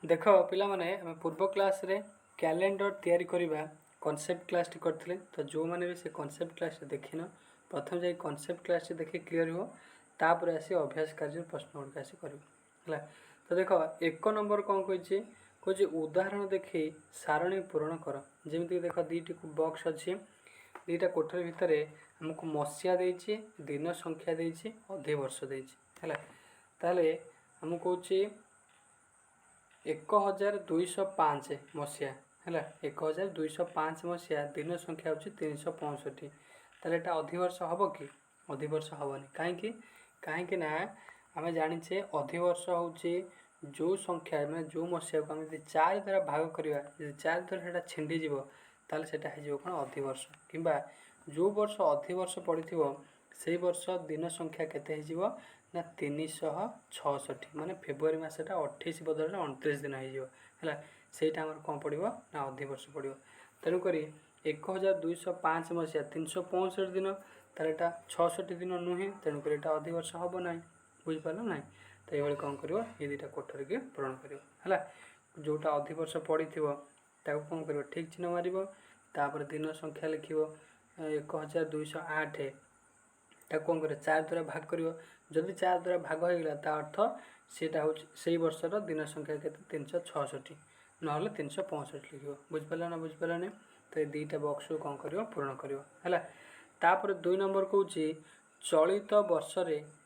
देख पिला माने आम पूर्व क्लास रे कैलेंडर तैयारी करबा कॉन्सेप्ट क्लास टी करथिले तो जो माने भी से कॉन्सेप्ट क्लास देखिन प्रथम जाई कॉन्सेप्ट क्लास देखि क्लियर हो तापर आसी अभ्यास कार्य प्रश्न गुड़िक आसी कर तो देख एक नंबर कौन कही कहे उदाहरण देखी सारणी पूरण कर जमीक देख दुईटी बॉक्स अच्छी दुईटा कोठरी भितर आमको मसीहा देछि दिन संख्या देछि अधिवर्ष देछि है आमको कौच 1205 मसीहा है 1205 मसीहा दिन संख्या हूँ 365 ताले एटा अधिवर्ष हम कि अधिवर्ष हेनी कहीं कहीं ना आम जाचे अधिवर्ष हूँ जो संख्या मैंने जो मसीहा को आम 4 द्वारा भाग करवा 4 द्वारा से छिंडीज ताले सेटा हो कौन अधिवर्ष कि जो वर्ष अधिवर्ष पड़ी से वर्ष दिन संख्या केते ना 366 माने फेब्रुआरी मसटा 28 बदल 29 दिन होगा सेटा कौन पड़ो ना अधिवर्ष पड़ो तेणुक 1205 मसीहा 365 दिन तार एटा 66 दिन नुहे तेणुक अधिवर्ष हम ना बुझिपार ना तो ये कौन कर ये दुटा कोठरी के पूरण कर जोटा अधिवर्ष पड़ी कौन कर ठीक चिन्ह मार दिन संख्या लिख 1208 कौन कर 4 द्वारा भाग कर जदि 4 द्वारा भाग होगा ता अर्थ सेटा हूँ से वर्षर दिन संख्या के 366 ना 365 लिख बुझिपारा ना बुझिपारा नहीं तो ये दुईटा बक्स को कौन कर पूरण कर 2 नंबर कौन चलित वर्ष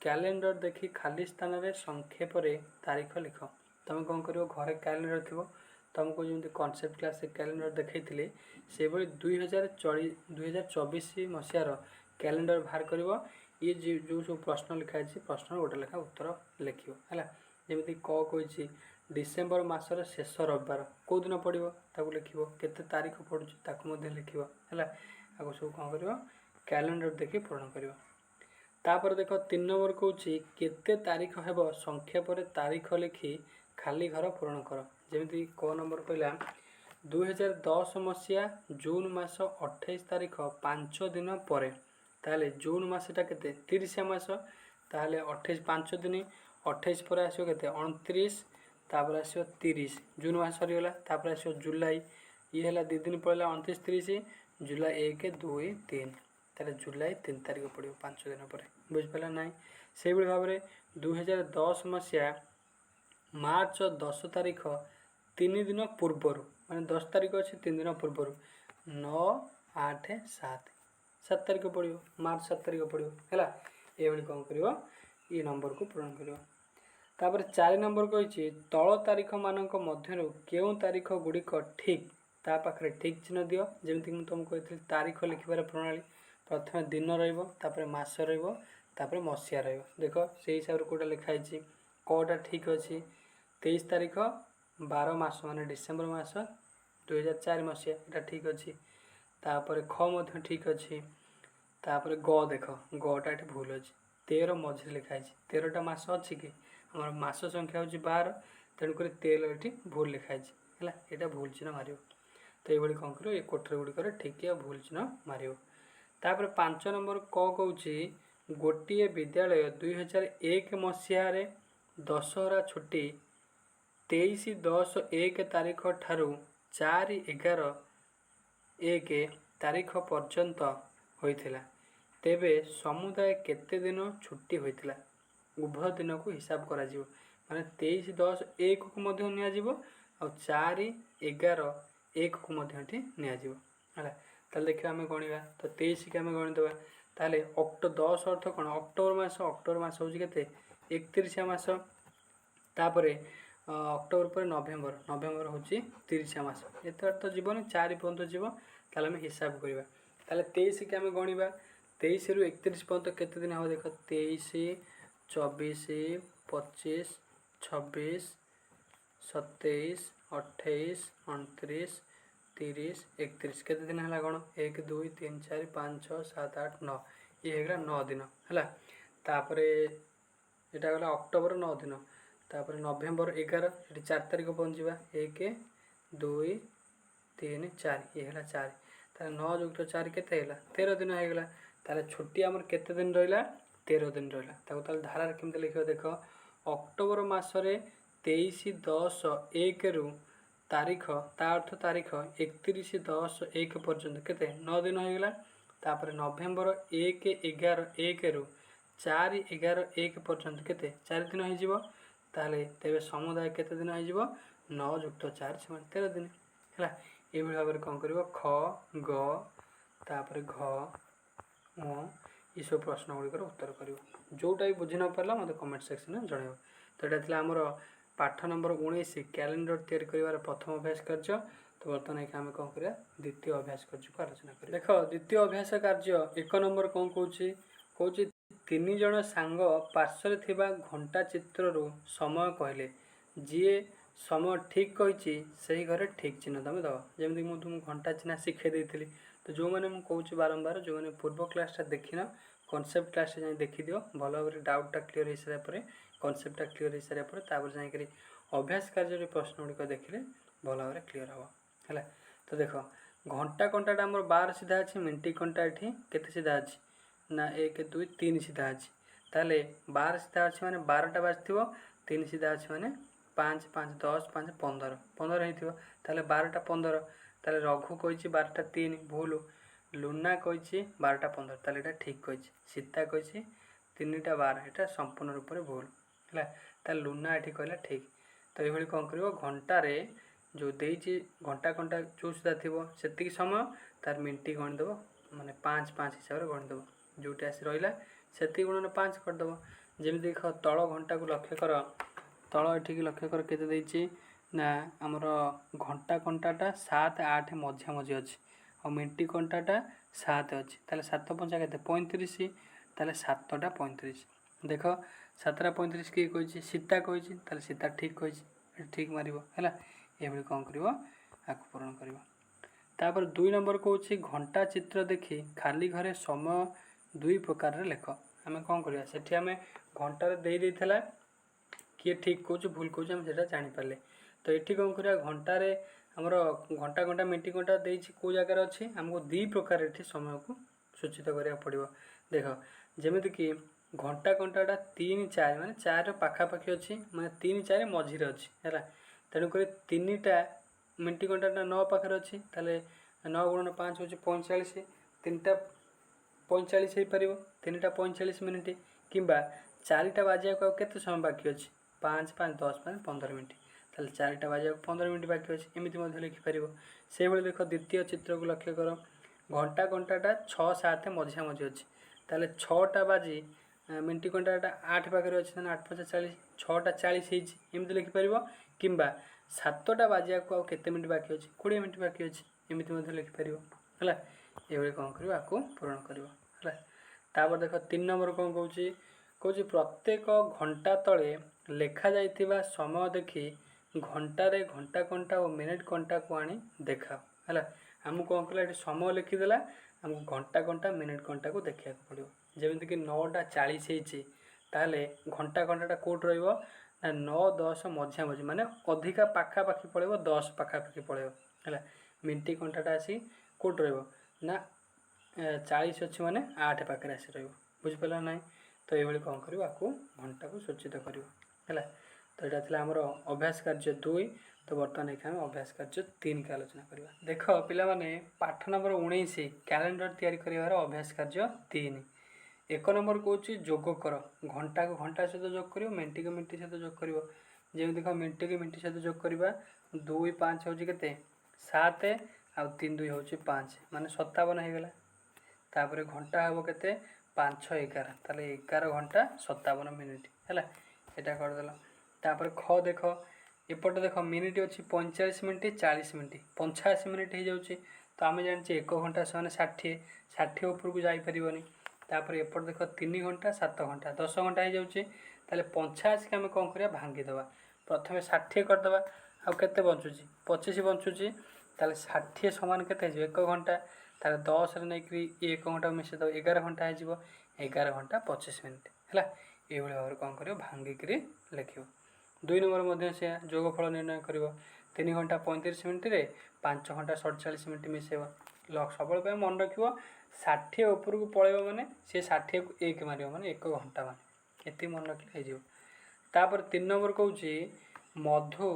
कैलेंडर देखी खाली स्थान में संक्षेप तारीख लिख तुम कौन कर घरे कैलेंडर थी तुमको जमी कॉन्सेप्ट क्लास कैलेंडर देखी से 2024 मसीहार कैलेंडर बाहर कर ये जो सब प्रश्न लिखाई प्रश्न गोटे लेखा उत्तर लिख है जमी कही डिसेम्बर मासर शेष रविवार कौ दिन पड़ो ताको लिख केते तारीख पड़ू लिख है आगे सब कौन कर कैलेंडर देखी पूरण कर देख 3 नंबर कौन केते तारीख हेब संक्षेप तारीख लिखि खाली घर पूरण कर जमी क नंबर कहला 2010 मसीहा जून मास 28 तारीख 5 दिन पर ताले जून मसटा के 30 मास ताले 28 5 दिन 28 पर आसो के 29 तापर आसो 30 जून मास सरीगला तापर आसो जुलाई ये है 2 दिन पड़ेगा 29 30 जुलाई 1 2 3 ताले जुलाई 3 तारीख पड़ो 5 दिन पर बुझिपारा ना से भाव में 2010 मसीहा मार्च 10 तारीख 3 दिन पूर्वर माने 10 तारीख अच्छे 3 दिन पूर्वर 9 8 7 तारीख पड़ो मार्च 7 तारीख पड़ो है ये कौन कर ये नंबर को पूरण कर 4 नंबर कही तल तारीख मान मध्य क्यों तारीख गुड़िक ठीक ता पाखे ठीक चिन्ह दियो जमीक मुझे तुमको कही तारीख लिखार प्रणाली प्रथम दिन रही मस रही मसीहा देख से हिसाब से कौटा लिखाई कटा ठीक अच्छी 23 तारीख 12 मास माने डिसेम्बर मास 2004 मसीहा यहाँ ठीक अच्छी तापर ख मध्य ठीक अच्छी तापर ग देख गटा ये भूल अच्छी 13 मझे लिखाई 13टा मास अच्छी कि आम मास संख्या हूँ 12 तेणुक 13 ये भूल लिखाई है यहाँ भूल चिन्ह मार तो ये कौन कर ये कोठरी गुड़िक ठीक या भूल चिन्ह मार तापर 5 नंबर क कौच गोटे विद्यालय 2001 मसीह दशहरा छुट्टी 23/10/1 तारीख ठारू 4/11/1 तारीख पर्यंत होइथिला तेबे समुदाय केते दिन छुट्टी होइथिला उभय दिन को हिसाब करा जिवो माने 23/10/1 को मध्य निया जिवो और 4/11/1 को मध्य निया जिवो हला ताले देखियो आमे गणिबा तो 23 के आमे गणि देबा ताले 10 अर्थ कोन अक्टोबर मास होची केते 31 मास तापरे अक्टोबर पर नवेम्बर हूँ 30 मास एत तो जीवन 4 पर्यंत जीव ताले आम हिसाब करवा ताले 23 के आम गणिबा 23 रु 31 पर्यंत केते दिन हम देख 23 24 25 26 27 28 29 30 31 केते दिन है कौन 1 2 3 4 5 6 7 8 9 ये होगा 9 दिन है तापर यहाँ गला अक्टोबर 9 दिन तापर नवेम्बर 11 ये 4 तारीख पहुँचा 1 2 3 4 ये है 4 तार 9 युक्त 4 के 13 दिन होगा तार छुट्टी आमर केते दिन रहा 13 दिन रहा धारा केमती लिख देख अक्टोबर मसरे 23/10/1 ତାରିଖ ତା ଅର୍ଥ ତାରିଖ 31/10/1 ପର୍ଯ୍ୟନ୍ତ କେତେ 9 ଦିନ ହୋଇଗଲା। ତାପରେ ନଭେମ୍ବର 1/11/1 4/11/1 ପର୍ଯ୍ୟନ୍ତ କେତେ 4 ଦିନ ହେଇଯିବ। ତାହେଲେ ତେବେ ସମୁଦାୟ କେତେ ଦିନ ହେଇଯିବ 9 + 4 = 13 ଦିନ ହେଲା। ଏଇଭଳି ଭାବରେ କ'ଣ କରିବ ଖ ଗ ତାପରେ ଘ ङ ଏସବୁ ପ୍ରଶ୍ନ ଗୁଡ଼ିକର ଉତ୍ତର କରିବ। ଯେଉଁଟା ବି ବୁଝି ନ ପାରିଲା ମୋତେ କମେଣ୍ଟ ସେକ୍ସନରେ ଜଣାଇବ। ତ ଏଇଟା ଥିଲା ଆମର ପାଠ ନମ୍ବର 19 କ୍ୟାଲେଣ୍ଡର ତିଆରି କରିବାର ପ୍ରଥମ ଅଭ୍ୟାସ କାର୍ଯ୍ୟ। ତ ବର୍ତ୍ତମାନ ଏଇଠି ଆମେ କ'ଣ କରିବା ଦ୍ୱିତୀୟ ଅଭ୍ୟାସ କାର୍ଯ୍ୟକୁ ଆଲୋଚନା କରିବା। ଦେଖ ଦ୍ୱିତୀୟ ଅଭ୍ୟାସ କାର୍ଯ୍ୟ 1 ନମ୍ବର କ'ଣ କହୁଛି 3 ଜଣ ସାଙ୍ଗ ପାର୍ଶ୍ୱରେ ଥିବା ଘଣ୍ଟା ଚିତ୍ରରୁ ସମୟ କହିଲେ। ଯିଏ ସମୟ ଠିକ୍ କହିଛି ସେହି ଘରେ ଠିକ୍ ଚିହ୍ନ ତୁମେ ଦେବ। ଯେମିତି ମୁଁ ତୁମକୁ ଘଣ୍ଟା ଚିହ୍ନ ଶିଖାଇ ଦେଇଥିଲି। ତ ଯେଉଁମାନେ ମୁଁ କହୁଛି ବାରମ୍ବାର ଯେଉଁମାନେ ପୂର୍ବ କ୍ଲାସ୍ଟା ଦେଖିନ କନସେପ୍ଟ କ୍ଲାସ୍ରେ ଯାଇ ଦେଖିଦିଅ। ଭଲ ଭାବରେ ଡାଉଟ୍ଟା କ୍ଲିୟର ହୋଇସାରିବା ପରେ କନସେପ୍ଟଟା କ୍ଲିୟର ହୋଇସାରିବା ପରେ ତାପରେ ଯାଇକରି ଅଭ୍ୟାସ କାର୍ଯ୍ୟରେ ପ୍ରଶ୍ନ ଗୁଡ଼ିକ ଦେଖିଲେ ଭଲ ଭାବରେ କ୍ଲିୟର ହେବ ହେଲା। ତ ଦେଖ ଘଣ୍ଟା କଣ୍ଟାଟା ଆମର 12 ସିଧା ଅଛି। ମିନିଟ୍ କଣ୍ଟା ଏଠି କେତେ ସିଧା ଅଛି ନା 1 2 3 ସିଧା ଅଛି। ତାହେଲେ 12 ସିଧା ଅଛି ମାନେ 12ଟା ବାଜିଥିବ। 3 ସିଧା ଅଛି ମାନେ 5 5 10 5 15 15 ହେଇଥିବ। ତାହେଲେ 12ଟା 15। ତାହେଲେ ରଘୁ କହିଛି 12ଟା 3 ଭୁଲ। ଲୁନା କହିଛି 12ଟା 15 ତାହେଲେ ଏଇଟା ଠିକ୍ କହିଛି। ସୀତା କହିଛି 3ଟା 12 ଏଇଟା ସମ୍ପୂର୍ଣ୍ଣ ରୂପରେ ଭୁଲ ହେଲା। ତାହେଲେ ଲୁନା ଏଠି କହିଲା ଠିକ୍। ତ ଏଇଭଳି କ'ଣ କରିବ ଘଣ୍ଟାରେ ଯେଉଁ ଦେଇଛି ଘଣ୍ଟା କଣ୍ଟା ଯେଉଁ ସୁଧା ଥିବ ସେତିକି ସମୟ ତାର ମିନିଟ୍ ଗଣିଦେବ ମାନେ 5 5 ହିସାବରେ ଗଣିଦେବ। ଯେଉଁଠି ଆସି ରହିଲା ସେତିକି ଗୁଣନ 5 କରିଦେବ। ଯେମିତି ଦେଖ ତଳ ଘଣ୍ଟାକୁ ଲକ୍ଷ୍ୟ କର। ତଳ ଏଠିକି ଲକ୍ଷ୍ୟ କର କେତେ ଦେଇଛି ନା ଆମର ଘଣ୍ଟା କଣ୍ଟାଟା 7 8 ମଝାମଝି ଅଛି ଆଉ ମିନିଟ୍ କଣ୍ଟାଟା 7 ଅଛି। ତାହେଲେ 7 ପଞ୍ଚା କେତେ 35। ତାହେଲେ 7ଟା 35। ଦେଖ 7ଟା 35 କିଏ କହିଛି ସୀତା କହିଛି। ତାହେଲେ ସୀତା ଠିକ୍ କହିଛି ଏଠି ଠିକ୍ ମାରିବ ହେଲା। ଏଭଳି କ'ଣ କରିବ ଆକୁ ପୂରଣ କରିବ। ତାପରେ 2 ନମ୍ବର କହୁଛି ଘଣ୍ଟା ଚିତ୍ର ଦେଖି ଖାଲି ଘରେ ସମୟ 2 ପ୍ରକାରରେ ଲେଖ। ଆମେ କ'ଣ କରିବା ସେଠି ଆମେ ଘଣ୍ଟାରେ ଦେଇଥିଲା କିଏ ଠିକ୍ କହୁଛି ଭୁଲ କହୁଛି ଆମେ ସେଇଟା ଜାଣିପାରିଲେ। ତ ଏଠି କ'ଣ କରିବା ଘଣ୍ଟାରେ ଆମର ଘଣ୍ଟା ଘଣ୍ଟା ମିନିଟ୍ ଘଣ୍ଟା ଦେଇଛି କେଉଁ ଜାଗାରେ ଅଛି ଆମକୁ 2 ପ୍ରକାର ଏଠି ସମୟକୁ ସୂଚିତ କରିବାକୁ ପଡ଼ିବ। ଦେଖ ଯେମିତିକି ଘଣ୍ଟା କଣ୍ଟାଟା 3 4 ମାନେ 4ର ପାଖାପାଖି ଅଛି ମାନେ 3 4 ମଝିରେ ଅଛି ହେଲା। ତେଣୁକରି 3ଟା ମିନିଟ୍ ଘଣ୍ଟାଟା 9 ପାଖରେ ଅଛି। ତାହେଲେ 9 × 5 ହେଉଛି 45। 3ଟା 45 ହେଇପାରିବ 3ଟା 45 ମିନିଟ୍ କିମ୍ବା 4ଟା ବାଜିବାକୁ ଆଉ କେତେ ସମୟ ବାକି ଅଛି 5 5 10 5 15 ମିନିଟ୍। ତାହେଲେ 4ଟା ବାଜିବାକୁ 15 ମିନିଟ୍ ବାକି ଅଛି ଏମିତି ମଧ୍ୟ ଲେଖିପାରିବ। ସେଇଭଳି ଦେଖ ଦ୍ୱିତୀୟ ଚିତ୍ରକୁ ଲକ୍ଷ୍ୟ କର। ଘଣ୍ଟା କଣ୍ଟାଟା 6 7 ମଝାମଝି ଅଛି। ତାହେଲେ 6ଟା ବାଜି ମିନିଟ୍ କଣ୍ଟାଟା 8 ପାଖରେ ଅଛି ତାହେଲେ 8 5 40 6ଟା 40 ହେଇଛି ଏମିତି ଲେଖିପାରିବ। କିମ୍ବା 7ଟା ବାଜିବାକୁ ଆଉ କେତେ ମିନିଟ୍ ବାକି ଅଛି 20 ମିନିଟ୍ ବାକି ଅଛି ଏମିତି ମଧ୍ୟ ଲେଖିପାରିବ ହେଲା। ଏଭଳି କ'ଣ କରିବ ଆକୁ ପୂରଣ କରିବ ହେଲା। ତାପରେ ଦେଖ 3 ନମ୍ବର କ'ଣ କହୁଛି ପ୍ରତ୍ୟେକ ଘଣ୍ଟା ତଳେ ଲେଖାଯାଇଥିବା ସମୟ ଦେଖି ଘଣ୍ଟାରେ ଘଣ୍ଟା କଣ୍ଟା ଓ ମିନିଟ୍ କଣ୍ଟାକୁ ଆଣି ଦେଖାଅ ହେଲା। ଆମକୁ କ'ଣ କଲା ଏଠି ସମୟ ଲେଖିଦେଲା ଆମକୁ ଘଣ୍ଟା କଣ୍ଟା ମିନିଟ୍ କଣ୍ଟାକୁ ଦେଖିବାକୁ ପଡ଼ିବ। ଯେମିତିକି 9ଟା 40 ହେଇଛି ତାହେଲେ ଘଣ୍ଟା କଣ୍ଟାଟା କେଉଁଠି ରହିବ ନା 9 10 ମଝାମଝି ମାନେ ଅଧିକା ପାଖାପାଖି ପଳେଇବ 10 ପାଖାପାଖି ପଳେଇବ ହେଲା। ମିନିଟ୍ କଣ୍ଟାଟା ଆସି କେଉଁଠି ରହିବ ନା 40 ଅଛି ମାନେ 8 ପାଖରେ ଆସି ରହିବ। ବୁଝିପାରିଲା ନାହିଁ। ତ ଏଇଭଳି କ'ଣ କରିବ ଆକୁ ଘଣ୍ଟାକୁ ସୂଚିତ କରିବ ହେଲା। ତ ଏଇଟା ଥିଲା ଆମର ଅଭ୍ୟାସ କାର୍ଯ୍ୟ 2। ତ ବର୍ତ୍ତମାନ ଏଠି ଆମେ ଅଭ୍ୟାସ କାର୍ଯ୍ୟ 3 କି ଆଲୋଚନା କରିବା। ଦେଖ ପିଲାମାନେ ପାଠ ନମ୍ବର 19 କ୍ୟାଲେଣ୍ଡର ତିଆରି କରିବାର ଅଭ୍ୟାସ କାର୍ଯ୍ୟ 3। 1 ନମ୍ବର କହୁଛି ଯୋଗ କର। ଘଣ୍ଟାକୁ ଘଣ୍ଟା ସହିତ ଯୋଗ କରିବ ମିନିଟ୍କୁ ମିନିଟ୍ ସହିତ ଯୋଗ କରିବ। ଯେମିତି ଦେଖ ମିନିଟ୍କୁ ମିନିଟ୍ ସହିତ ଯୋଗ କରିବା 2 5 ହେଉଛି କେତେ 7 ଆଉ 3 2 ହେଉଛି 5 ମାନେ 57 ହେଇଗଲା। ତାପରେ ଘଣ୍ଟା ହେବ କେତେ 5 6 11 ତାହେଲେ 11 ଘଣ୍ଟା 57 ମିନିଟ୍ ହେଲା। ଏଇଟା କରିଦେଲ। ତାପରେ ଖ ଦେଖ ଏପଟେ ଦେଖ ମିନିଟ୍ ଅଛି 45 ମିନିଟ୍ 40 ମିନିଟ୍ 85 ମିନିଟ୍ ହେଇଯାଉଛି। ତ ଆମେ ଜାଣିଛେ 1 ଘଣ୍ଟା ସମାନେ 60 60 ଉପରକୁ ଯାଇପାରିବନି। ତାପରେ ଏପଟେ ଦେଖ 3 ଘଣ୍ଟା 7 ଘଣ୍ଟା 10 ଘଣ୍ଟା ହେଇଯାଉଛି। ତାହେଲେ 85କୁ ଆମେ କ'ଣ କରିବା ଭାଙ୍ଗିଦେବା। ପ୍ରଥମେ 60 କରିଦେବା ଆଉ କେତେ ବଞ୍ଚୁଛି 25 ବଞ୍ଚୁଛି। ତାହେଲେ 60 ସମାନ କେତେ ହେଇଯିବ 1 ଘଣ୍ଟା। ତାହେଲେ 10ରେ ନେଇକରି 1 ଘଣ୍ଟା ମିଶାଇ ଦେବ 11 ଘଣ୍ଟା ହେଇଯିବ। 11 ଘଣ୍ଟା 25 ମିନିଟ୍ ହେଲା। ଏଇଭଳି ଭାବରେ କ'ଣ କରିବ ଭାଙ୍ଗିକିରି ଲେଖିବ। 2 ନମ୍ବର ମଧ୍ୟ ସେୟା ଯୋଗଫଳ ନିର୍ଣ୍ଣୟ କରିବ। 3 ଘଣ୍ଟା 35 ମିନିଟ୍ରେ 5 ଘଣ୍ଟା 47 ମିନିଟ୍ ମିଶାଇବ। ସବୁବେଳେ ପାଇଁ ମନେ ରଖିବ 60 ଉପରକୁ ପଳେଇବ ମାନେ ସେ 60କୁ 1 ମାରିବ ମାନେ 1 ଘଣ୍ଟା ମାନେ ଏତିକି ମନେ ରଖିଲେ ହେଇଯିବ। ତାପରେ 3 ନମ୍ବର କହୁଛି ମଧୁ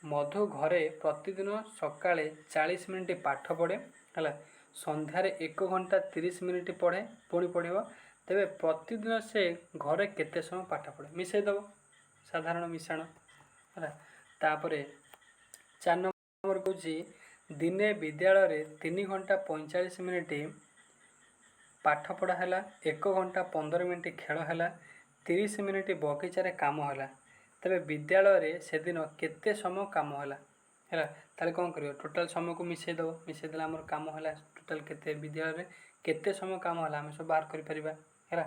ମଧୁ ଘରେ ପ୍ରତିଦିନ ସକାଳେ 40 ମିନିଟ୍ ପାଠ ପଢ଼େ ହେଲା, ସନ୍ଧ୍ୟାରେ 1 ଘଣ୍ଟା 30 ମିନିଟ୍ ପଢ଼େ ପୁଣି ପଢ଼ିବ। ତେବେ ପ୍ରତିଦିନ ସେ ଘରେ କେତେ ସମୟ ପାଠ ପଢ଼େ? ମିଶାଇ ଦେବ, ସାଧାରଣ ମିଶାଣ ହେଲା। ତାପରେ 4 ନମ୍ବର କହୁଛି ଦିନେ ବିଦ୍ୟାଳୟରେ 3 ଘଣ୍ଟା 45 ମିନିଟ୍ ପାଠ ପଢ଼ା ହେଲା, 1 ଘଣ୍ଟା 15 ମିନିଟ୍ ଖେଳ ହେଲା, 30 ମିନିଟ୍ ବଗିଚାରେ କାମ ହେଲା। ତେବେ ବିଦ୍ୟାଳୟରେ ସେଦିନ କେତେ ସମୟ କାମ ହେଲା? ହେଲା, ତାହେଲେ କ'ଣ କରିବ? ଟୋଟାଲ୍ ସମୟକୁ ମିଶାଇ ଦେବ। ମିଶାଇ ଦେଲେ ଆମର କାମ ହେଲା ଟୋଟାଲ୍ କେତେ, ବିଦ୍ୟାଳୟରେ କେତେ ସମୟ କାମ ହେଲା ଆମେ ସବୁ ବାହାର କରିପାରିବା ହେଲା।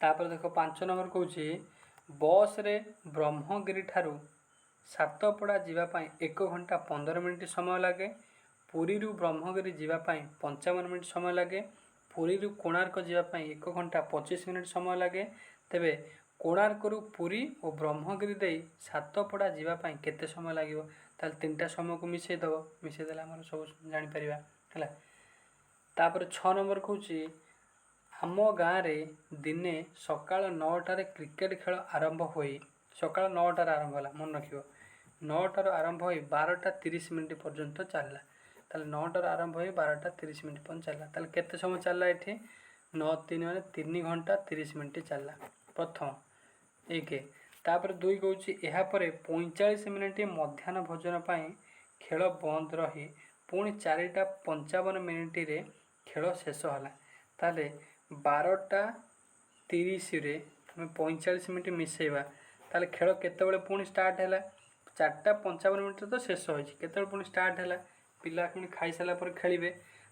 ତାପରେ ଦେଖ 5 ନମ୍ବର କହୁଛି ବସ୍ରେ ବ୍ରହ୍ମଗିରି ଠାରୁ ସାତପଡ଼ା ଯିବା ପାଇଁ 1 ଘଣ୍ଟା 15 ମିନିଟ୍ ସମୟ ଲାଗେ। ପୁରୀରୁ ବ୍ରହ୍ମଗିରି ଯିବା ପାଇଁ 55 ମିନିଟ୍ ସମୟ ଲାଗେ। ପୁରୀରୁ କୋଣାର୍କ ଯିବା ପାଇଁ 1 ଘଣ୍ଟା 25 ମିନିଟ୍ ସମୟ ଲାଗେ। ତେବେ କୋଣାର୍କରୁ ପୁରୀ ଓ ବ୍ରହ୍ମଗିରି ଦେଇ ସାତପଡ଼ା ଯିବା ପାଇଁ କେତେ ସମୟ ଲାଗିବ? ତାହେଲେ 3ଟା ସମୟକୁ ମିଶାଇ ଦେବ। ମିଶାଇ ଦେଲେ ଆମର ସବୁ ଜାଣିପାରିବା ହେଲା। ତାପରେ 6 ନମ୍ବର କହୁଛି ଆମ ଗାଁରେ ଦିନେ ସକାଳ 9ଟାରେ କ୍ରିକେଟ୍ ଖେଳ ଆରମ୍ଭ ହୋଇ, ସକାଳ 9ଟାରେ ଆରମ୍ଭ ହେଲା, ମନେ ରଖିବ, 9ଟାରୁ ଆରମ୍ଭ ହୋଇ 12ଟା 30 ମିନିଟ୍ ପର୍ଯ୍ୟନ୍ତ ଚାଲିଲା। ତାହେଲେ 9ଟାରୁ ଆରମ୍ଭ ହୋଇ 12ଟା 30 ମିନିଟ୍ ପର୍ଯ୍ୟନ୍ତ ଚାଲିଲା। ତାହେଲେ କେତେ ସମୟ ଚାଲିଲା ଏଠି? 9 3 ମାନେ 3 ଘଣ୍ଟା 30 ମିନିଟ୍ ଚାଲିଲା ପ୍ରଥମ 1। ତାପରେ 2 କହୁଛି ଏହାପରେ 45 ମିନିଟ୍ ମଧ୍ୟାହ୍ନ ଭୋଜନ ପାଇଁ ଖେଳ ବନ୍ଦ ରହି ପୁଣି 4ଟା 55 ମିନିଟ୍ରେ ଖେଳ ଶେଷ ହେଲା। ତାହେଲେ 12ଟା 30ରେ ଆମେ 45 ମିନିଟ୍ ମିଶାଇବା, ତାହେଲେ ଖେଳ କେତେବେଳେ ପୁଣି ଷ୍ଟାର୍ଟ ହେଲା? 4ଟା 55 ମିନିଟ୍ରେ ତ ଶେଷ ହୋଇଛି, କେତେବେଳେ ପୁଣି ଷ୍ଟାର୍ଟ ହେଲା? ପିଲା ପୁଣି ଖାଇସାରିଲା ପରେ ଖେଳିବେ।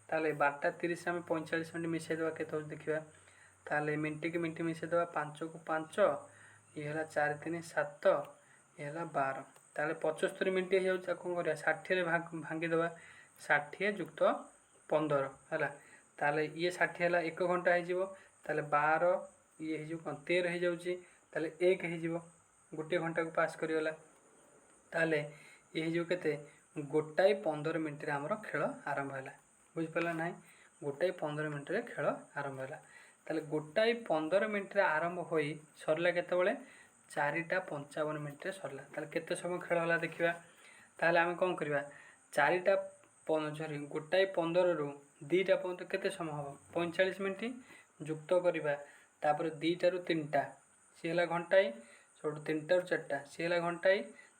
ତାହେଲେ 12ଟା 30ରେ ଆମେ 45 ମିନିଟ୍ ମିଶାଇ ଦେବା, କେତେ ହେଉଛି ଦେଖିବା। ତାହେଲେ ମିନିଟ୍କି ମିନିଟ୍ ମିଶାଇ ଦେବା, 5କୁ 5, ଇଏ ହେଲା 4 3 7, ଇଏ ହେଲା 12। ତାହେଲେ 75 ମିନିଟ୍ ହେଇଯାଉଛି। ଆଉ କ'ଣ କରିବା? 60ରେ ଭାଙ୍ଗିଦେବା, 60 ଯୁକ୍ତ 15 ହେଲା। ତାହେଲେ ଇଏ 60 ହେଲା, 1 ଘଣ୍ଟା ହେଇଯିବ। ତାହେଲେ 12 ଇଏ ହେଇଯିବ କ'ଣ? 13 ହେଇଯାଉଛି। ତାହେଲେ 1 ହେଇଯିବ, ଗୋଟିଏ ଘଣ୍ଟାକୁ ପାସ୍ କରିଗଲା। ତାହେଲେ ଇଏ ହେଇଯିବ କେତେ? 1:15 ମିନିଟ୍ରେ ଆମର ଖେଳ ଆରମ୍ଭ ହେଲା। ବୁଝିପାରିଲା ନାହିଁ? 1:15 ମିନିଟ୍ରେ ଖେଳ ଆରମ୍ଭ ହେଲା। ତାହେଲେ 1:15 ମିନିଟ୍ରେ ଆରମ୍ଭ ହୋଇ ସରିଲା କେତେବେଳେ? 4ଟା 55 ମିନିଟ୍ରେ ସରିଲା। ତାହେଲେ କେତେ ସମୟ ଖେଳ ହେଲା ଦେଖିବା। ତାହେଲେ ଆମେ କ'ଣ କରିବା? 1:15ରୁ 2ଟା ପର୍ଯ୍ୟନ୍ତ କେତେ ସମୟ ହେବ? 45 ମିନିଟ୍ ଯୁକ୍ତ କରିବା। ତାପରେ 2ଟାରୁ 3ଟା ସିଏ ହେଲା ଘଣ୍ଟାଏ, ସେଠୁ 3ଟାରୁ 4ଟା ସିଏ ହେଲା ଘଣ୍ଟାଏ,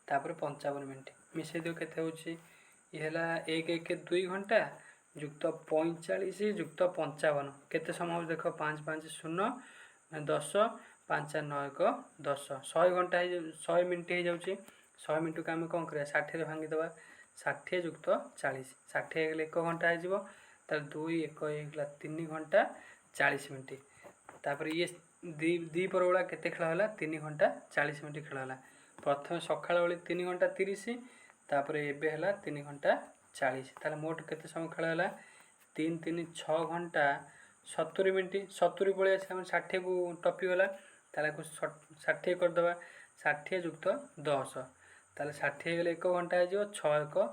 ତାପରେ 55 ମିନିଟ୍ ମିଶାଇ ଦେଉ, କେତେ ହେଉଛି? ଇଏ ହେଲା 1 1 2 ଘଣ୍ଟା ଯୁକ୍ତ 45 ଯୁକ୍ତ 55 କେତେ ସମୟ ହେଉଛି ଦେଖ? 5 5 0 10, 5 9 1 10, 100 ଘଣ୍ଟା 100 ମିନିଟ୍ ହେଇଯାଉଛି। 100 ମିନିଟ୍କୁ ଆମେ କ'ଣ କରିବା? 60ରେ ଭାଙ୍ଗିଦେବା, 60 ଯୁକ୍ତ 40, 60 ହେଇଗଲେ 1 ଘଣ୍ଟା ହେଇଯିବ। ତାହେଲେ 2 1 ହେଇଗଲା 3 ଘଣ୍ଟା 40 ମିନିଟ୍। ତାପରେ ଇଏ ଦ୍ୱିପହର ବେଳା କେତେ ଖେଳ ହେଲା? 3 ଘଣ୍ଟା 40 ମିନିଟ୍ ଖେଳ ହେଲା। ପ୍ରଥମେ ସକାଳ ବେଳେ 3 ଘଣ୍ଟା 30, ତାପରେ ଏବେ ହେଲା 3 ଘଣ୍ଟା 40। ତାହେଲେ ମୋଟ କେତେ ସମୟ ଖେଳ ହେଲା? 3 3 6 ଘଣ୍ଟା 70 ମିନିଟ୍। 70 ପଳେଇ ଆସିଲା, ଆମେ 60କୁ ଟପିଗଲା। ତାହେଲେ 60 କରିଦେବା, 60 ଯୁକ୍ତ 10, ତାହେଲେ 60 ହେଇଗଲେ 1 ଘଣ୍ଟା ହେଇଯିବ। 6 1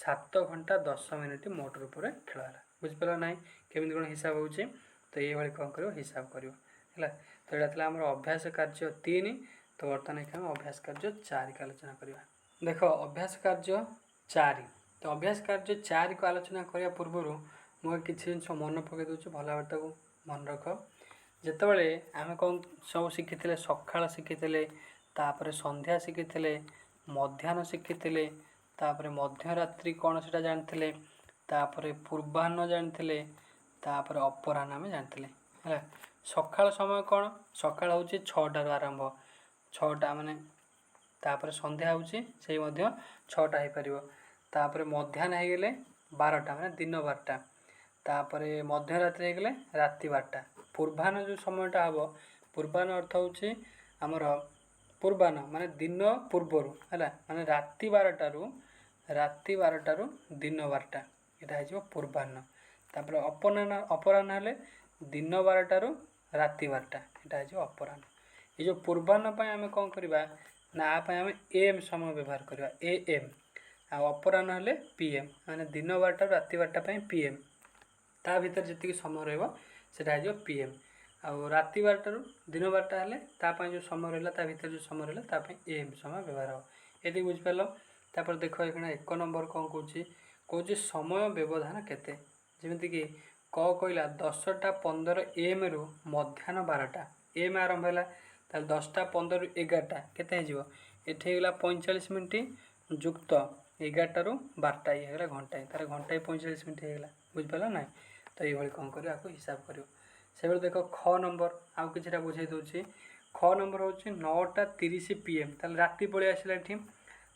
7 ଘଣ୍ଟା 10 ମିନିଟ୍ ମୋଟ ରୂପରେ ଖେଳ ହେଲା। ବୁଝିପାରିଲ ନାହିଁ କେମିତି କ'ଣ ହିସାବ ହେଉଛି? ତ ଏଇଭଳି କ'ଣ କରିବ? ହିସାବ କରିବ ହେଲା। ତ ଏଇଟା ଥିଲା ଆମର ଅଭ୍ୟାସ କାର୍ଯ୍ୟ 3। ତ ବର୍ତ୍ତମାନ ଏଠି ଆମେ ଅଭ୍ୟାସ କାର୍ଯ୍ୟ 4କୁ ଆଲୋଚନା କରିବା। ଦେଖ ଅଭ୍ୟାସ କାର୍ଯ୍ୟ 4। ତ ଅଭ୍ୟାସ କାର୍ଯ୍ୟ 4କୁ ଆଲୋଚନା କରିବା ପୂର୍ବରୁ ମୁଁ କିଛି ଜିନିଷ ମନେ ପକାଇ ଦେଉଛି, ଭଲ ଭାବରେ ତାକୁ ମନେ ରଖ। ଯେତେବେଳେ ଆମେ କ'ଣ ସବୁ ଶିଖିଥିଲେ? ସକାଳ ଶିଖିଥିଲେ, ତାପରେ ସନ୍ଧ୍ୟା ଶିଖିଥିଲେ, ମଧ୍ୟାହ୍ନ ଶିଖିଥିଲେ, ତାପରେ ମଧ୍ୟରାତ୍ରି କ'ଣ ସେଇଟା ଜାଣିଥିଲେ, ତାପରେ ପୂର୍ବାହ୍ନ ଜାଣିଥିଲେ, ତାପରେ ଅପରାହ୍ନ ଆମେ ଜାଣିଥିଲେ ହେଲା। ସକାଳ ସମୟ କ'ଣ? ସକାଳ ହେଉଛି 6ଟାରୁ ଆରମ୍ଭ, 6ଟା ମାନେ, ତାପରେ ସନ୍ଧ୍ୟା ହେଉଛି ସେଇ ମଧ୍ୟ 6ଟା ହେଇପାରିବ। ତାପରେ ମଧ୍ୟାହ୍ନ ହେଇଗଲେ 12ଟା ମାନେ ଦିନ 12ଟା, ତାପରେ ମଧ୍ୟରାତ୍ରି ହେଇଗଲେ ରାତି 12ଟା। ପୂର୍ବାହ୍ନ ଯେଉଁ ସମୟଟା ହେବ, ପୂର୍ବାହ୍ନ ଅର୍ଥ ହେଉଛି ଆମର ପୂର୍ବାହ୍ନ ମାନେ ଦିନ ପୂର୍ବରୁ ହେଲା, ମାନେ ରାତି 12ଟାରୁ ଦିନ 12ଟା, ଏଇଟା ହେଇଯିବ ପୂର୍ବାହ୍ନ। ତାପରେ ଅପରାହ୍ନ ହେଲେ ଦିନ 12ଟାରୁ ରାତି 12ଟା, ଏଇଟା ହେଇଯିବ ଅପରାହ୍ନ। ଏଇ ଯେଉଁ ପୂର୍ବାହ୍ନ ପାଇଁ ଆମେ କ'ଣ କରିବା ନା, ଆ ପାଇଁ ଆମେ AM ସମୟ ବ୍ୟବହାର କରିବା, AM। ଆଉ ଅପରାହ୍ନ ହେଲେ PM, ମାନେ ଦିନ 12ଟାରୁ ରାତି 12ଟା ପାଇଁ PM, ତା ଭିତରେ ଯେତିକି ସମୟ ରହିବ ସେଇଟା ହେଇଯିବ PM। ଆଉ ରାତି 12ଟାରୁ ଦିନ 12ଟା ହେଲେ ତା ପାଇଁ ଯେଉଁ ସମୟ ରହିଲା, ତା ଭିତରେ ଯେଉଁ ସମୟ ରହିଲା ତା ପାଇଁ AM ସମୟ ବ୍ୟବହାର ହେବ। ये बुझिपार। तापर देख ये 1 नंबर कौन कौन समय व्यवधान केते जमीक क कहला 10:15 AM रु मध्याह्न 12टा एम आरंभ है 10:15 रु 11टा केते ये 45 मिनट जुक्त 11टा रु 12टा ये घंटाए तार घंटाए 45 मिनट होगा बुझिपार ना। तो ये कौन कर हिसाब कर से देख ख नंबर आउ कि बुझे दूसरी ख नंबर हूँ 9:30 PM ताल राति पलि आसला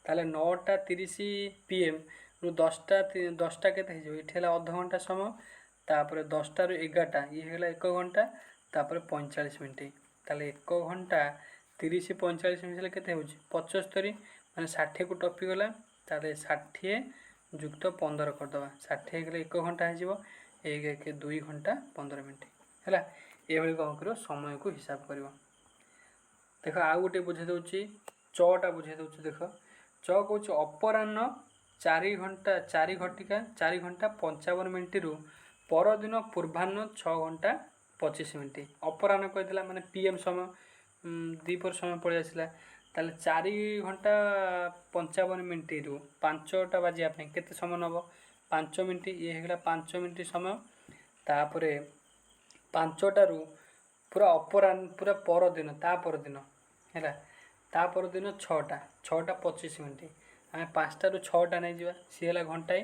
ताले 9:30 PM रु 10टा केते ये अध घंटा समय तापर 10टा रु 11टा ये 1 घंटा तापर 45 मिनट ताले 1 घंटा 30-45 मिनट केते 75 माने 60 को टपी गला ताले 60 जुक्त 15 करदे 60 गले 1 घंटा हो 2 घंटा 15 मिनट है ये कौन कर समय को हिसाब कर। देख आउ गोटे बुझे दूसरी चटा बुझे दूसरी देख च कौच अपराह्न 4 घटिका 4 घंटा 55 मिनट रु परदिन पूर्वाह्न 6 घंटा 25 मिनट अपराह्न कहला माने PM समय दीपर समय पलि आसला ताले 4 घंटा 55 मिनट रु 5टा बाजिया केते समय नब 5 मिनट ये होगा 5 मिनट समय तापर 5टा रु पूरा अपराह्न पूरा परदिन ता परदिन है ता परदिन 6टा 25 मिनट आम 5टा रु 6टा नहीं जावा सी है घंटाए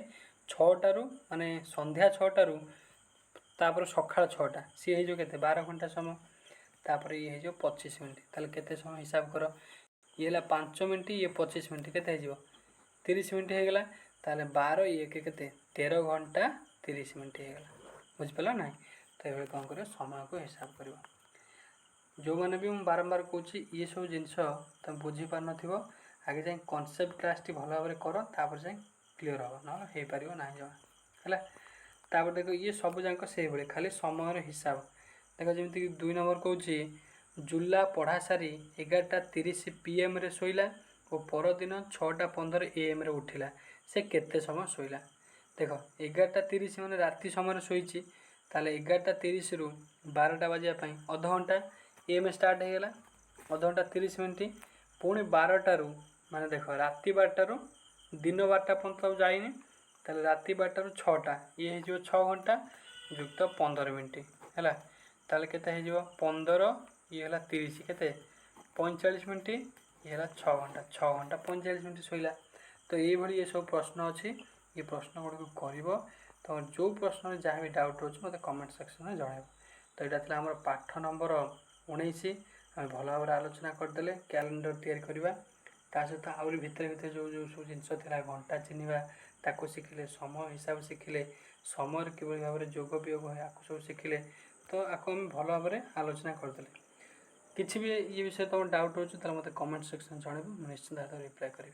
6टा रु माने संध्या 6टा रु तापर सकाळ 6टा सी हो 12 घंटा समय तापर ये हो 25 मिनट ताले केते समय हिसाब कर ये 5 मिनट ये 25 मिनट केते 30 मिनट होगा ताले 12 ये केते 13 घंटा 30 मिनट होगा बुझिपार ना। तो ये कौन कर समय को हिसाब कर जो मैंने भी मुझे बारंबार कहूँ ये सब जिनस तुम बुझीपार न आगे जाए कनसेप्ट क्लास टी भल भाव कर तापर जाए क्लीयर हम ना हो पार ना जमा है। देख ये सब जाक से भाई खाली समय हिसाब देख जमीक 2 नंबर कौन जुला पढ़ा सारी 11:30 PM रे शोला और परदिन 6:15 AM रे उठिला से केते समय शोला देख 11:30 मैंने राति समय शोची ताले 11:30 रु 12टा बाजिया अध घंटा AM स्टार्ट होगा अध घंटा 30 मिनट पुणी 12टा रु माने देख राति 12टा रु दिन 12टा पर्यंत जाइनि ताले राति 12टा रु 6टा ये हो 6 घंटा जुक्त 15 मिनट है ताले केते हो 15 ये है 30 केते 45 मिनट ये है 6 घंटा 45 मिनट शोला। तो ये सब प्रश्न अच्छी ये प्रश्न गुड़ कर तो जो प्रश्न जहाँ भी डाउट हो मत कमेंट सेक्शन में जन। तो यहाँ था आम पाठ नंबर 19 आम भल भाव आलोचना करदे कैलेंडर तैयारी करवा ता सहित आहरी भितर भितर जो जो सब जिनस घंटा चिन्हवा ताको शिखिले समय हिसाब शिखिले समय कि भाव में जोग वियोग है आपको सब शिखिले तो आपको आम भल भाव में आलोचना करदे किसी भी ये विषय तुम डाउट हो मत कमेंट सेक्शन जनइबू निश्चिंत भाव रिप्लाई करी।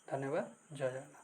धन्यवाद। जय जगन्नाथ।